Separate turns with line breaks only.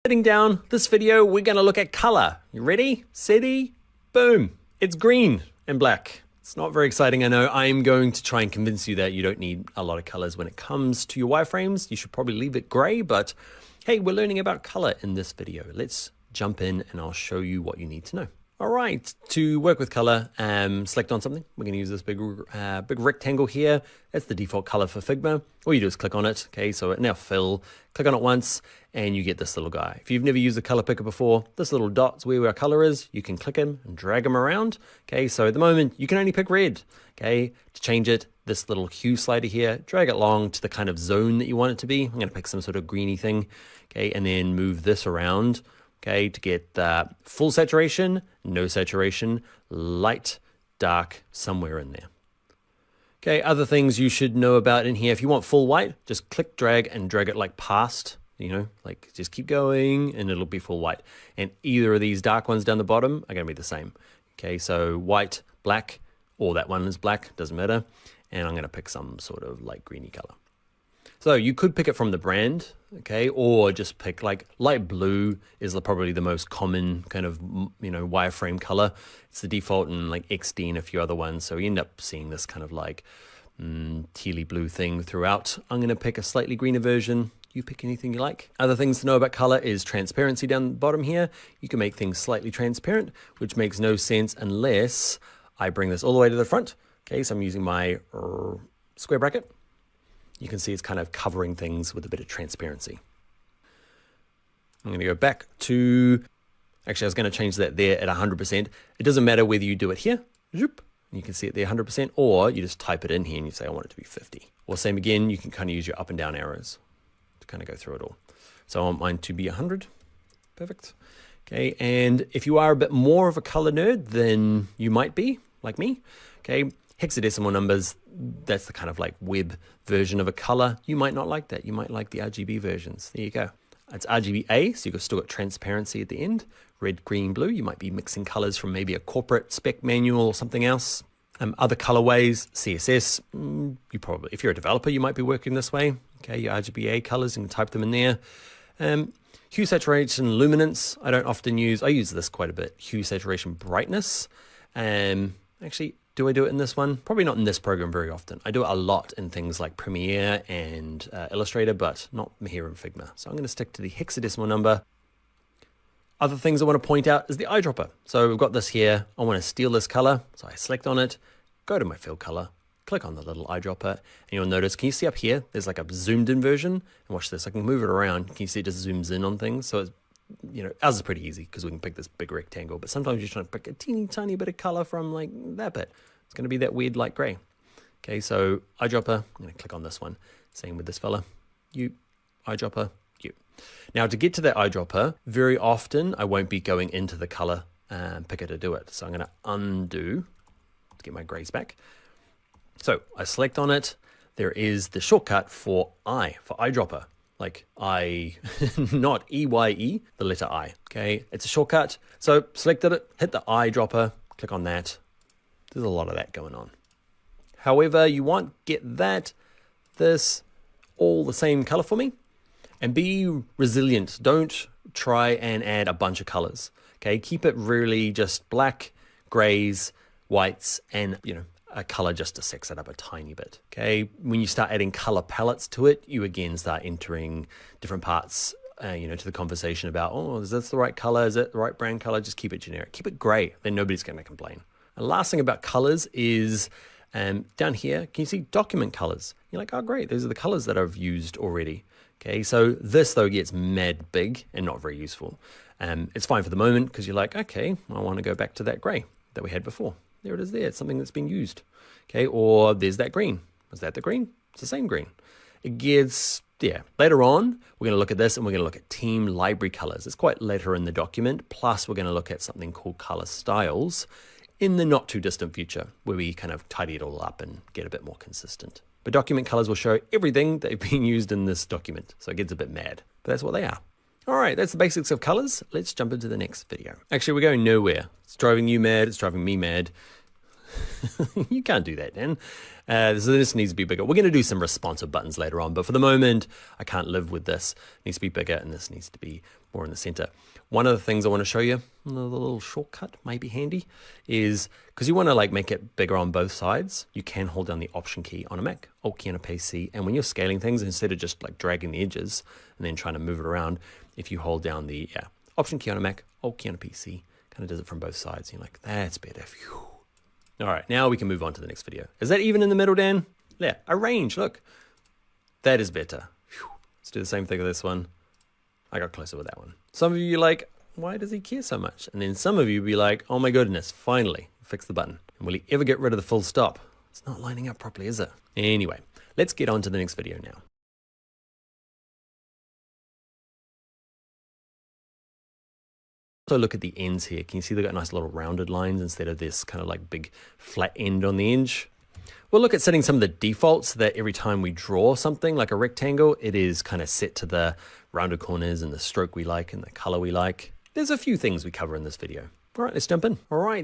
Sitting down, this video, we're going to look at color. You ready? Steady? Boom. It's green and black. It's not very exciting, I know. I'm going to try and convince you that you don't need a lot of colors when it comes to your wireframes. You should probably leave it gray, but hey, we're learning about color in this video. Let's jump in and I'll show you what you need to know. All right, to work with color, select on something. We're going to use this big rectangle here. That's the default color for Figma. All you do is click on it. Okay, so now fill, click on it once, and you get this little guy. If you've never used the color picker before, this little dot's where our color is. You can click him and drag him around. Okay, so at the moment, you can only pick red. Okay, to change it, this little hue slider here, drag it along to the kind of zone that you want it to be. I'm going to pick some sort of greeny thing. Okay, and then move this around. Okay, to get full saturation, no saturation, light, dark, somewhere in there. Okay, other things you should know about in here. If you want full white, just click, drag, and drag it like past, like just keep going and it'll be full white. And either of these dark ones down the bottom are gonna be the same. Okay, so white, black, or that one is black, doesn't matter. And I'm gonna pick some sort of light greeny color. So you could pick it from the brand, okay, or just pick like light blue is probably the most common kind of, wireframe color. It's the default in like XD and a few other ones. So you end up seeing this kind of like tealy blue thing throughout. I'm going to pick a slightly greener version. You pick anything you like. Other things to know about color is transparency down the bottom here. You can make things slightly transparent, which makes no sense unless I bring this all the way to the front. Okay, so I'm using my square bracket. You can see it's kind of covering things with a bit of transparency. I'm going to go back to, actually I was going to change that there at 100%. It doesn't matter whether you do it here, and you can see it there 100%, or you just type it in here and you say I want it to be 50. Or same again, you can kind of use your up and down arrows to kind of go through it all. So I want mine to be 100, perfect. Okay, and if you are a bit more of a color nerd than you might be, like me, okay, hexadecimal numbers, that's the kind of like web version of a color. You might not like that. You might like the RGB versions. There you go. It's RGBA, so you've still got transparency at the end. Red, green, blue. You might be mixing colors from maybe a corporate spec manual or something else. Other colorways, CSS, you probably, if you're a developer, you might be working this way. Okay, your RGBA colors, you can type them in there. Hue, saturation, luminance, I don't often use. I use this quite a bit. Hue, saturation, brightness. Actually, do I do it in this one? Probably not in this program very often. I do it a lot in things like Premiere and Illustrator, but not here in Figma. So I'm going to stick to the hexadecimal number. Other things I want to point out is the eyedropper. So we've got this here. I want to steal this color. So I select on it, go to my fill color, click on the little eyedropper, and you'll notice, can you see up here? There's like a zoomed in version. And watch this, I can move it around. Can you see it just zooms in on things? So it's, ours is pretty easy because we can pick this big rectangle, but sometimes you're trying to pick a teeny tiny bit of color from like that bit. It's going to be that weird light gray. Okay, so eyedropper, I'm going to click on this one. Same with this fella. You, eyedropper, you. Now to get to that eyedropper, very often I won't be going into the color picker to do it. So I'm going to undo to get my grays back. So I select on it. There is the shortcut for eyedropper. Like I, not EYE, the letter I, okay? It's a shortcut. So selected it, hit the eyedropper, click on that. There's a lot of that going on. However, you want get that, this, all the same color for me, and be resilient. Don't try and add a bunch of colors, okay? Keep it really just black, grays, whites, and a color just to sex it up a tiny bit, okay? When you start adding color palettes to it, you again start entering different parts, to the conversation about, oh, is this the right color? Is it the right brand color? Just keep it generic. Keep it gray, then nobody's gonna complain. The last thing about colors is down here, can you see document colors? You're like, oh, great, those are the colors that I've used already. Okay, so this though gets mad big and not very useful. It's fine for the moment because you're like, okay, I want to go back to that gray that we had before. There it is there, it's something that's been used. Okay, or there's that green. Is that the green? It's the same green. It gets, later on, we're gonna look at this and we're gonna look at team library colors. It's quite later in the document, plus we're gonna look at something called color styles in the not too distant future, where we kind of tidy it all up and get a bit more consistent. But document colors will show everything that is being used in this document. So it gets a bit mad, but that's what they are. All right, that's the basics of colors. Let's jump into the next video. Actually, we're going nowhere. It's driving you mad, it's driving me mad. You can't do that, Dan. So this needs to be bigger. We're going to do some responsive buttons later on, but for the moment, I can't live with this. It needs to be bigger, and this needs to be more in the center. One of the things I want to show you, a little shortcut might be handy, is because you want to like make it bigger on both sides, you can hold down the Option key on a Mac, Alt key on a PC, and when you're scaling things, instead of just like dragging the edges and then trying to move it around, if you hold down the Option key on a Mac, Alt key on a PC, kind of does it from both sides. You're like, that's better. Phew. All right, now we can move on to the next video. Is that even in the middle, Dan? Yeah, arrange, look. That is better. Whew. Let's do the same thing with this one. I got closer with that one. Some of you are like, why does he care so much? And then some of you be like, oh my goodness, finally, fix the button. And will he ever get rid of the full stop? It's not lining up properly, is it? Anyway, let's get on to the next video now. So look at the ends here. Can you see they've got nice little rounded lines instead of this kind of like big flat end on the edge? We'll look at setting some of the defaults so that every time we draw something like a rectangle, it is kind of set to the rounded corners and the stroke we like and the color we like. There's a few things we cover in this video. All right, let's jump in. All right,